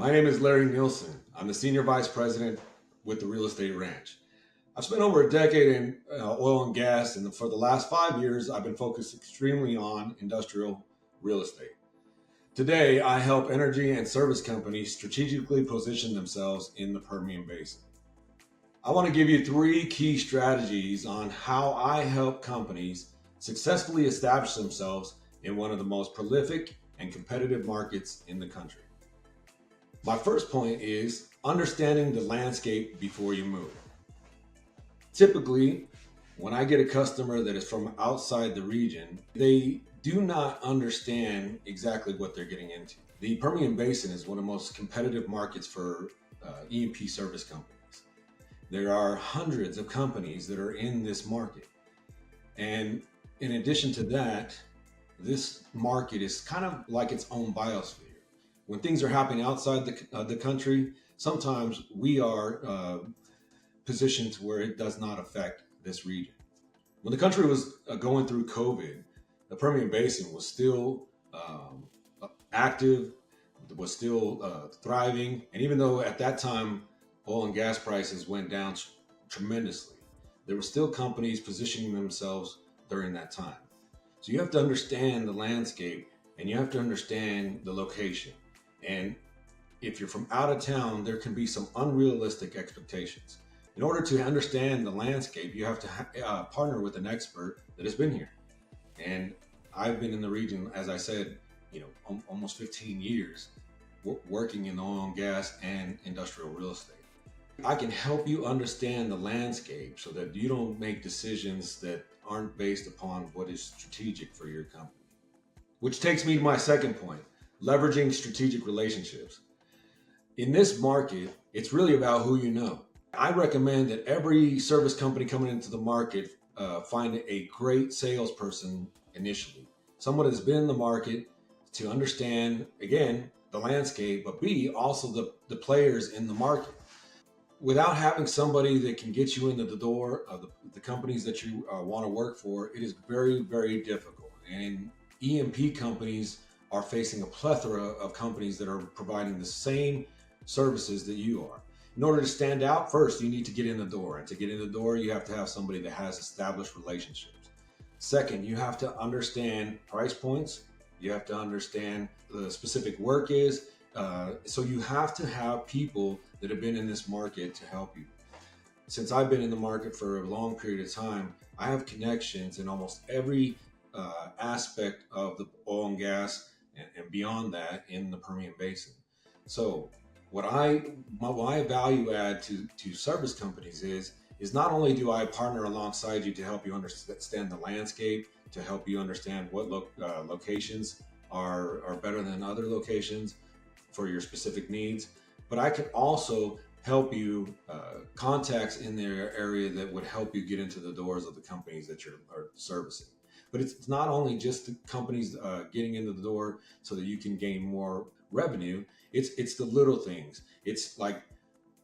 My name is Larry Nielsen. I'm the Senior Vice President with the Real Estate Ranch. I've spent over a decade in oil and gas, and for the last 5 years, I've been focused extremely on industrial real estate. Today, I help energy and service companies strategically position themselves in the Permian Basin. I want to give you 3 key strategies on how I help companies successfully establish themselves in one of the most prolific and competitive markets in the country. My first point is understanding the landscape before you move. Typically, when I get a customer that is from outside the region, they do not understand exactly what they're getting into. The Permian Basin is one of the most competitive markets for E&P service companies. There are hundreds of companies that are in this market. And in addition to that, this market is kind of like its own biosphere. When things are happening outside the country, sometimes we are positioned to where it does not affect this region. When the country was going through COVID, the Permian Basin was still active, was still thriving. And even though at that time, oil and gas prices went down tremendously, there were still companies positioning themselves during that time. So you have to understand the landscape and you have to understand the location. And if you're from out of town, there can be some unrealistic expectations. In order to understand the landscape, you have to partner with an expert that has been here. And I've been in the region, as I said, almost 15 years working in oil and gas and industrial real estate. I can help you understand the landscape so that you don't make decisions that aren't based upon what is strategic for your company. Which takes me to my second point, leveraging strategic relationships. In this market, it's really about who you know. I recommend that every service company coming into the market find a great salesperson initially. Someone that's been in the market to understand, again, the landscape, but B, also the players in the market. Without having somebody that can get you into the door of the companies that you want to work for, it is very, very difficult. And E&P companies are facing a plethora of companies that are providing the same services that you are. In order to stand out, first, you need to get in the door. And to get in the door, you have to have somebody that has established relationships. Second, you have to understand price points. You have to understand the specific work is. So you have to have people that have been in this market to help you. Since I've been in the market for a long period of time, I have connections in almost every aspect of the oil and gas and beyond that in the Permian Basin. So my value add to service companies is not only do I partner alongside you to help you understand the landscape, to help you understand what locations are better than other locations for your specific needs, but I can also help you contacts in their area that would help you get into the doors of the companies that you're servicing. But it's not only just the companies getting into the door so that you can gain more revenue. It's the little things. It's like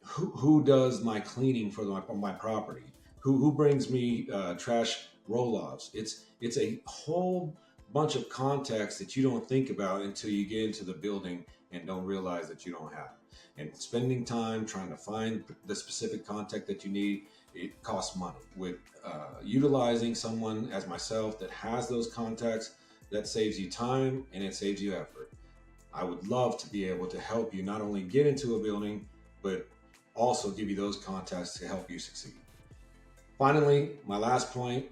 who does my cleaning for my property? Who brings me trash roll-offs? It's a whole bunch of contacts that you don't think about until you get into the building and don't realize that you don't have. And spending time trying to find the specific contact that you need, it costs money. With utilizing someone as myself that has those contacts, that saves you time and it saves you effort. I would love to be able to help you not only get into a building, but also give you those contacts to help you succeed. Finally, my last point,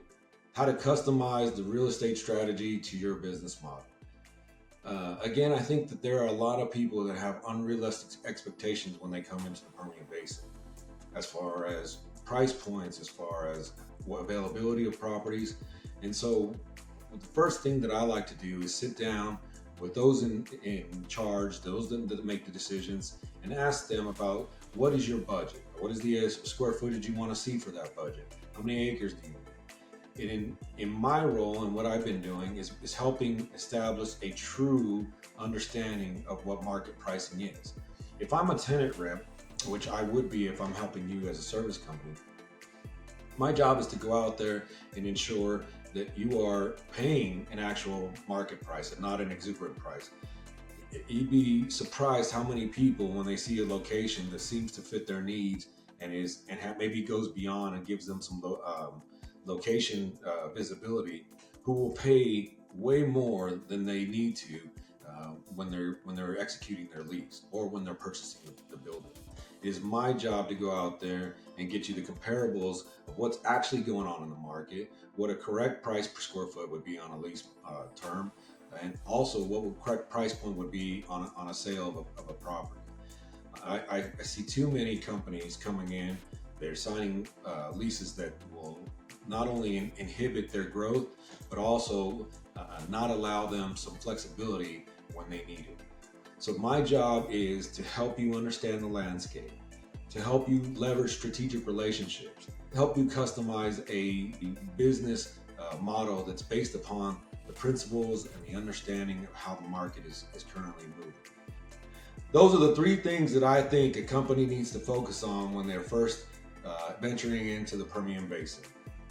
how to customize the real estate strategy to your business model. Again, I think that there are a lot of people that have unrealistic expectations when they come into the Permian Basin, as far as price points, as far as availability of properties. And so the first thing that I like to do is sit down with those in charge, those that make the decisions, and ask them about what is your budget? What is the square footage you want to see for that budget? How many acres do you need? And in my role and what I've been doing is helping establish a true understanding of what market pricing is. If I'm a tenant rep, which I would be if I'm helping you as a service company, my job is to go out there and ensure that you are paying an actual market price and not an exuberant price. you'd be surprised how many people, when they see a location that seems to fit their needs maybe goes beyond and gives them some location visibility, who will pay way more than they need to when they're executing their lease or when they're purchasing the building. It is my job to go out there and get you the comparables of what's actually going on in the market, what a correct price per square foot would be on a lease term, and also what the correct price point would be on a sale of a property. I see too many companies coming in, they're signing leases that will not only inhibit their growth, but also not allow them some flexibility when they need it. So my job is to help you understand the landscape, to help you leverage strategic relationships, help you customize a business model that's based upon the principles and the understanding of how the market is currently moving. Those are the three things that I think a company needs to focus on when they're first venturing into the Permian Basin.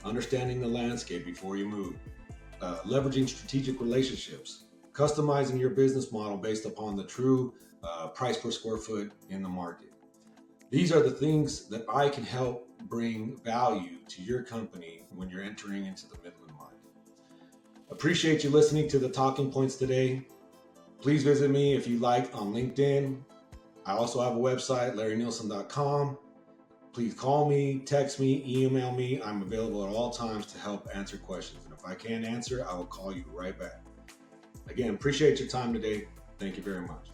Understanding the landscape before you move, leveraging strategic relationships, customizing your business model based upon the true price per square foot in the market. These are the things that I can help bring value to your company when you're entering into the Midland market. Appreciate you listening to the talking points today. Please visit me if you like on LinkedIn. I also have a website, larrynielsen.com. Please call me, text me, email me. I'm available at all times to help answer questions. And if I can't answer, I will call you right back. Again, appreciate your time today. Thank you very much.